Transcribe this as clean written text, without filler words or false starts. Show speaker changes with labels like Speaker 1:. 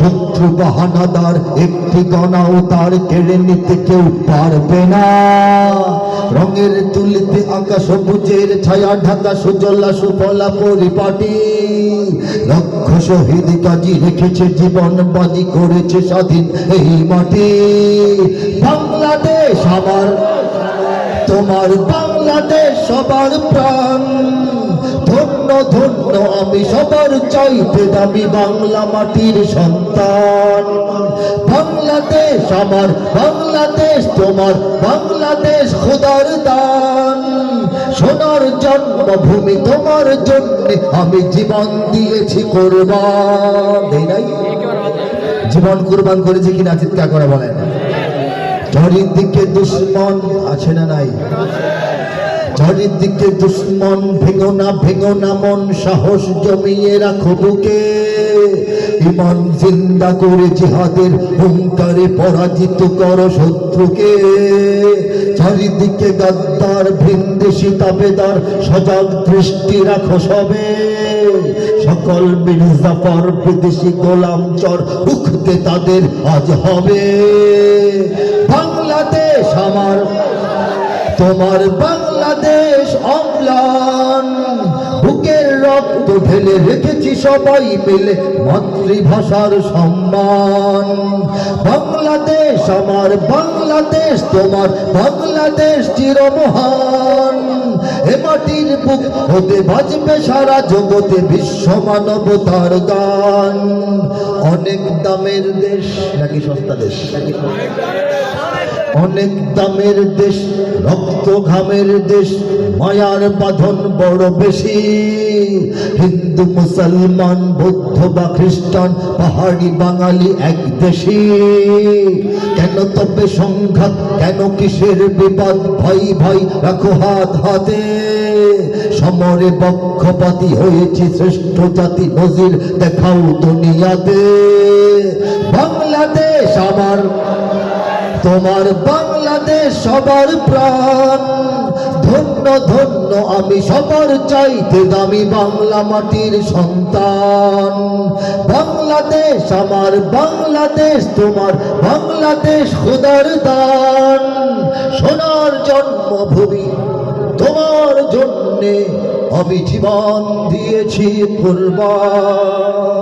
Speaker 1: শত্রু বাহানাদার একটি গণাও তার কেড়ে নিতে কেউ পারবে না। রঙের তুলিতে আঁকা সবুজের ছায়া ঢাকা সুজলা সুফলা পরিপাটি। লক্ষ শহীদ কাজী রেখেছে জীবন বাজি করেছে স্বাধীন এই মাটি। বাংলাদেশ আমার তোমার, বাংলাদেশ সবার প্রাণ। ধন্য ধন্য আমি সবার চাইতে দামি বাংলা মাটির সন্তান। বাংলাদেশ আমার, বাংলাদেশ তোমার, বাংলাদেশ খোদার দান। সোনার জন্মভূমি তোমার জন্য আমি জীবন দিয়েছি কোরবান। দেই নাই? জীবন কোরবান করেছি কিনা চিৎকার করে বলেন। চারিদিকে দুশ্মন আছে না নাই? চারিদিকে দুশ্মন, ভেঙো না মন, সাহস জমিয়ে রাখো বুকে। ইমান জিন্দা করে জিহাদের হুঙ্কারে পরাজিত করো শত্রুকে। চারিদিকে গাদ্দার ভিনদেশি তাবেদার, সজাগ দৃষ্টি রাখো সবে। সকল মির্জাফর বিদেশি গোলাম চর রুখতে তাদের আজ হবে। বাংলাদেশ আমার তোমার, বাংলাদেশ অম্লান। বুকের রক্ত ঢেলে রেখেছি সবাই মিলে মাতৃভাষার সম্মান। বাংলাদেশ আমার, বাংলাদেশ তোমার, বাংলাদেশ চিরমহান। এ মাটির বুক হতে বাজবে সারা জগতে বিশ্ব মানবতার গান। অনেক দামের দেশ নাকি সস্তা দেশ? অনেক দামের দেশ, রক্ত ঘামের দেশ, মায়ার বাঁধন বড় বেশি। হিন্দু মুসলমান বৌদ্ধ বা খ্রিস্টান পাহাড়ি বাঙালি এক দেশি। কেন তবে সংঘাত, কেন কিসের বিবাদ? ভাই ভাই রাখো হাত হাতে। সমরে পক্ষপাতী হয়েছি শ্রেষ্ঠ জাতি, নজির দেখাও দুনিয়াতে। বাংলাদেশ আমার তোমার, বাংলাদেশ সবার প্রাণ। ধন্য ধন্য আমি সবার চাইতে দামি বাংলা মাটির সন্তান। বাংলাদেশ আমার, বাংলাদেশ তোমার, বাংলাদেশ খোদার দান। সোনার জন্মভূমি তোমার জন্যে আমি জীবন দিয়েছি কুরবান।